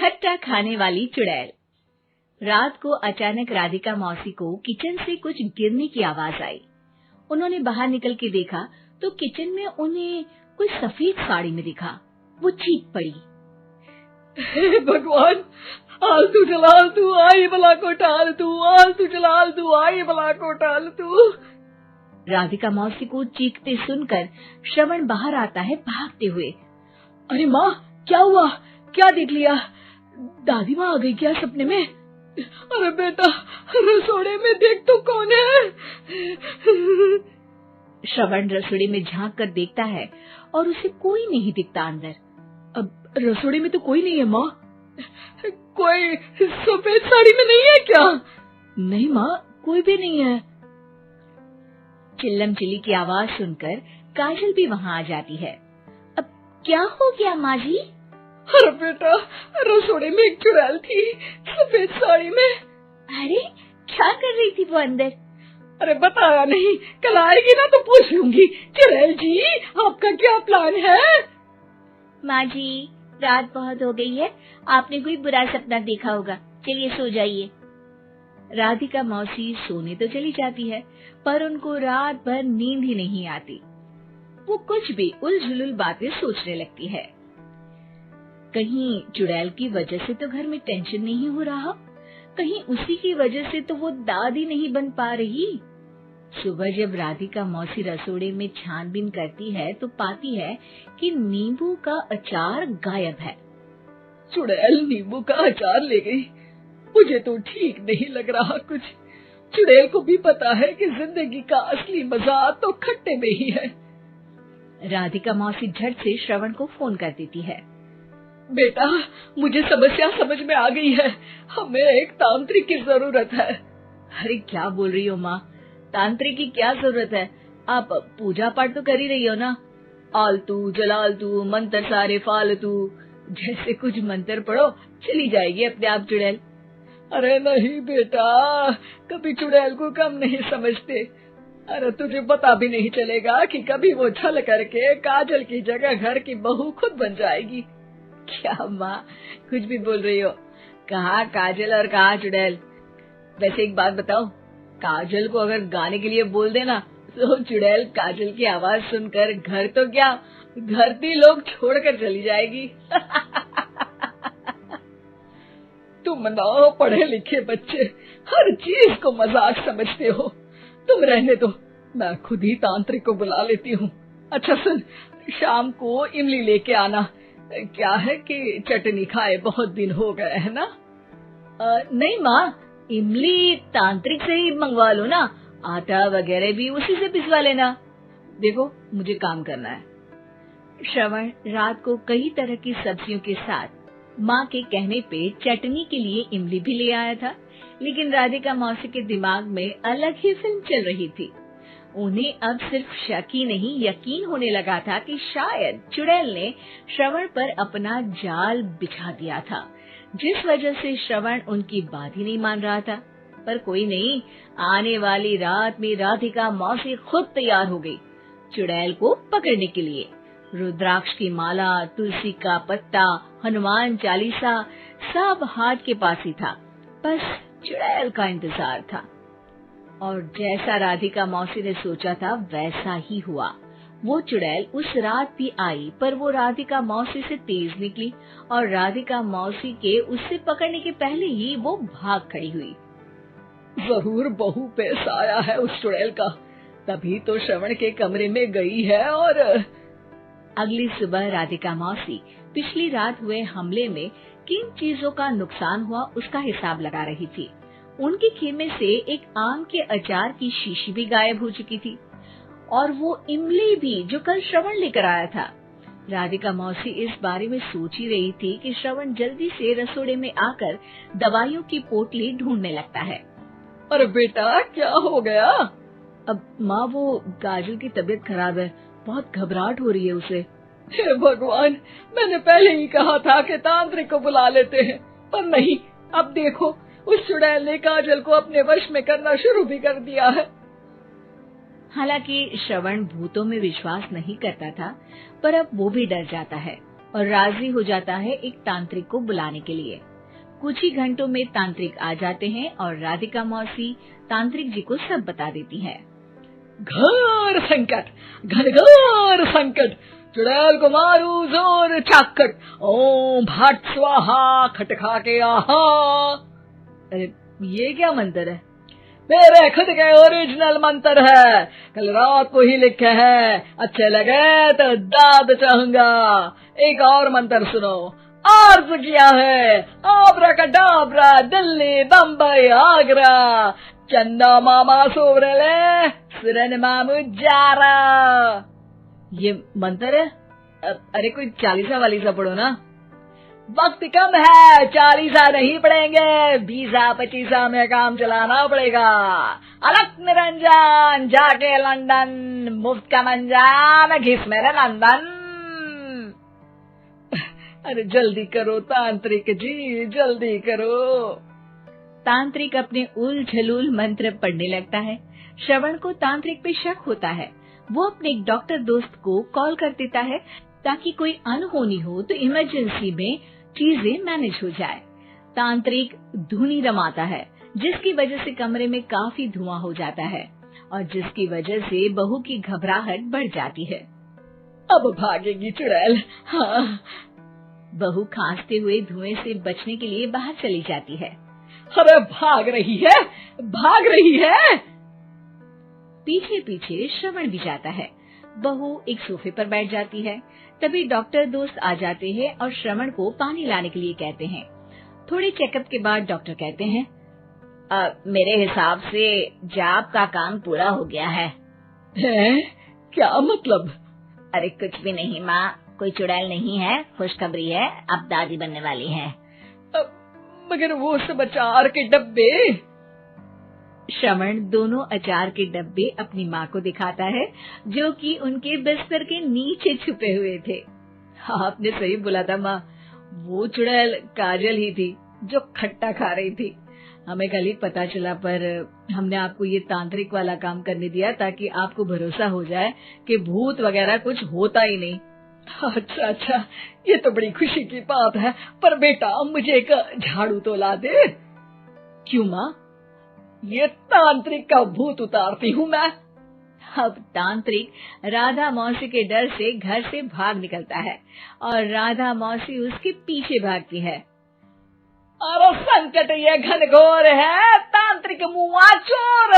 खट्टा खाने वाली चुड़ैल। रात को अचानक राधिका मौसी को किचन से कुछ गिरने की आवाज आई। उन्होंने बाहर निकल के देखा तो किचन में उन्हें कोई सफेद साड़ी में दिखा। वो चीख पड़ी, हे भगवान, आलतू जलाल तू आई बला को टाल तू, आलतू जलाल तू आई बला को टाल तू। राधिका मौसी को चीखते सुनकर श्रवण बाहर आता है भागते हुए। अरे माँ, क्या हुआ? क्या देख लिया? दादी माँ आ गई क्या सपने में? अरे बेटा, रसोड़े में देख तो कौन है? श्रवण रसोड़े में झांक कर देखता है और उसे कोई नहीं दिखता अंदर। अब रसोड़े में तो कोई नहीं है माँ। कोई सफेद साड़ी में नहीं है क्या? नहीं माँ, कोई भी नहीं है। चिल्लम चिल्ली की आवाज सुनकर काजल भी वहाँ आ जाती है। अब क्या हो गया माँ जी? अरे बेटा, रसोड़े में एक चुड़ैल थी सफेद साड़ी में। अरे क्या कर रही थी वो अंदर? अरे बताया नहीं, कल आएगी ना तो पूछ लूंगी। चुड़ैल जी, आपका क्या प्लान है? माँ जी, रात बहुत हो गई है, आपने कोई बुरा सपना देखा होगा, चलिए सो जाइए। राधिका मौसी सोने तो चली जाती है, पर उनको रात भर नींद ही नहीं आती। वो कुछ भी उलझुल बातें सोचने लगती है। कहीं चुड़ैल की वजह से तो घर में टेंशन नहीं हो रहा, कहीं उसी की वजह से तो वो दादी नहीं बन पा रही। सुबह जब राधिका मौसी रसोड़े में छानबीन करती है तो पाती है कि नींबू का अचार गायब है। चुड़ैल नींबू का अचार ले गई? मुझे तो ठीक नहीं लग रहा कुछ। चुड़ैल को भी पता है कि जिंदगी का असली मजा तो खट्टे में ही है। राधिका मौसी झट से श्रवण को फोन कर देती है। बेटा, मुझे समस्या समझ में आ गई है, हमें एक तांत्रिक की जरूरत है। अरे क्या बोल रही हो माँ, तांत्रिक की क्या जरूरत है? आप पूजा पाठ तो कर ही रही हो ना। आलतू जलालतू मंत्र सारे फालतू जैसे कुछ मंत्र पढ़ो, चली जाएगी अपने आप चुड़ैल। अरे नहीं बेटा, कभी चुड़ैल को कम नहीं समझते। अरे तुझे पता भी नहीं चलेगा कि कभी वो छल करके काजल की जगह घर की बहू खुद बन जाएगी। क्या माँ, कुछ भी बोल रही हो? कहाँ काजल और कहाँ चुड़ैल। वैसे एक बात बताओ, काजल को अगर गाने के लिए बोल देना तो चुड़ैल काजल की आवाज सुनकर घर तो क्या, धरती लोग छोड़कर चली जाएगी। तुम ना पढ़े लिखे बच्चे हर चीज को मजाक समझते हो। तुम रहने दो, मैं खुद ही तांत्रिक को बुला लेती हूँ। अच्छा सुन, शाम को इमली लेके आना। क्या है कि चटनी खाए बहुत दिन हो गए है ना? नहीं माँ, इमली तांत्रिक से ही मंगवा लो ना, आटा वगैरह भी उसी से पिसवा लेना। देखो मुझे काम करना है। श्रवण रात को कई तरह की सब्जियों के साथ माँ के कहने पे चटनी के लिए इमली भी ले आया था, लेकिन राधिका मौसी के दिमाग में अलग ही फिल्म चल रही थी। उन्हें अब सिर्फ शक ही नहीं यकीन होने लगा था कि शायद चुड़ैल ने श्रवण पर अपना जाल बिछा दिया था, जिस वजह से श्रवण उनकी बात ही नहीं मान रहा था। पर कोई नहीं, आने वाली रात में राधिका मौसी खुद तैयार हो गई चुड़ैल को पकड़ने के लिए। रुद्राक्ष की माला, तुलसी का पत्ता, हनुमान चालीसा सब हाथ के पास ही था, बस चुड़ैल का इंतजार था। और जैसा राधिका मौसी ने सोचा था वैसा ही हुआ। वो चुड़ैल उस रात भी आई, पर वो राधिका मौसी से तेज निकली और राधिका मौसी के उससे पकड़ने के पहले ही वो भाग खड़ी हुई। जरूर बहू पे साया है उस चुड़ैल का, तभी तो श्रवण के कमरे में गई है। और अगली सुबह राधिका मौसी पिछली रात हुए हमले में किन चीजों का नुकसान हुआ उसका हिसाब लगा रही थी। उनके खेमे से एक आम के अचार की शीशी भी गायब हो चुकी थी और वो इमली भी जो कल श्रवण लेकर आया था। राधिका मौसी इस बारे में सोच ही रही थी कि श्रवण जल्दी से रसोड़े में आकर दवाइयों की पोटली ढूंढने लगता है। अरे बेटा, क्या हो गया? अब माँ, वो काजल की तबीयत खराब है, बहुत घबराहट हो रही है उसे। हे भगवान, मैंने पहले ही कहा था कि तांत्रिक को बुला लेते हैं, पर नहीं। अब देखो, उस चुड़ैल ने काजल को अपने वश में करना शुरू भी कर दिया है। हालांकि श्रवण भूतों में विश्वास नहीं करता था, पर अब वो भी डर जाता है। और राजी हो जाता है एक तांत्रिक को बुलाने के लिए। कुछ ही घंटों में तांत्रिक आ जाते हैं और राधिका मौसी तांत्रिक जी को सब बता देती है। घोर संकट, घनघोर संकट, चुड़ैल को मारू जोर चाकट, ओम भट स्वाहा खटखा के आहा। अरे ये क्या मंत्र है? मेरे खुद के ओरिजिनल मंत्र है, कल रात को ही लिखे हैं, अच्छे लगे तो दाद चाहूंगा। एक और मंत्र सुनो, अर्ज किया है आब्राकडाब्रा, दिल्ली बम्बई आगरा, चंदा मामा सोवरले सुरन मामू जारा। ये मंत्र है? अरे कोई 40 वालीसा पढ़ो ना। वक्त कम है, 40 नहीं पड़ेंगे, 20-25 में काम चलाना पड़ेगा। अलग निरंजन जाके लंदन, मुफ्त का मंजान घिस मेरे नंदन। अरे जल्दी करो तांत्रिक जी, जल्दी करो। तांत्रिक अपने उल झलूल मंत्र पढ़ने लगता है। श्रवण को तांत्रिक पे शक होता है। वो अपने एक डॉक्टर दोस्त को कॉल कर देता है ताकि कोई अनहोनी हो तो इमरजेंसी में चीजें मैनेज हो जाए। तांत्रिक धुनी रमाता है, जिसकी वजह से कमरे में काफी धुआं हो जाता है और जिसकी वजह से बहू की घबराहट बढ़ जाती है। अब भागेगी चुड़ैल। हाँ। बहू खांसते हुए धुएं से बचने के लिए बाहर चली जाती है। अरे भाग रही है, भाग रही है। पीछे पीछे श्रवण भी जाता है। बहू एक सोफे पर बैठ जाती है। तभी डॉक्टर दोस्त आ जाते हैं और श्रवण को पानी लाने के लिए कहते हैं। थोड़े चेकअप के बाद डॉक्टर कहते हैं, मेरे हिसाब से जाप का काम पूरा हो गया है। क्या मतलब? अरे कुछ भी नहीं माँ, कोई चुड़ैल नहीं है, खुशखबरी है, अब दादी बनने वाली है। मगर वो सब अचार के डब्बे। श्रवण दोनों अचार के डब्बे अपनी माँ को दिखाता है, जो कि उनके बिस्तर के नीचे छुपे हुए थे। आपने सही बोला था माँ, वो चुड़ैल काजल ही थी जो खट्टा खा रही थी। हमें कल ही पता चला, पर हमने आपको ये तांत्रिक वाला काम करने दिया ताकि आपको भरोसा हो जाए कि भूत वगैरह कुछ होता ही नहीं। अच्छा अच्छा, ये तो बड़ी खुशी की बात है, पर बेटा मुझे एक झाड़ू तो ला दे। क्यों माँ? ये तांत्रिक का भूत उतारती हूँ मैं। अब तांत्रिक राधा मौसी के डर से घर से भाग निकलता है और राधा मौसी उसके पीछे भागती है। अरे संकट ये घनघोर है, तांत्रिक मुआ चोर।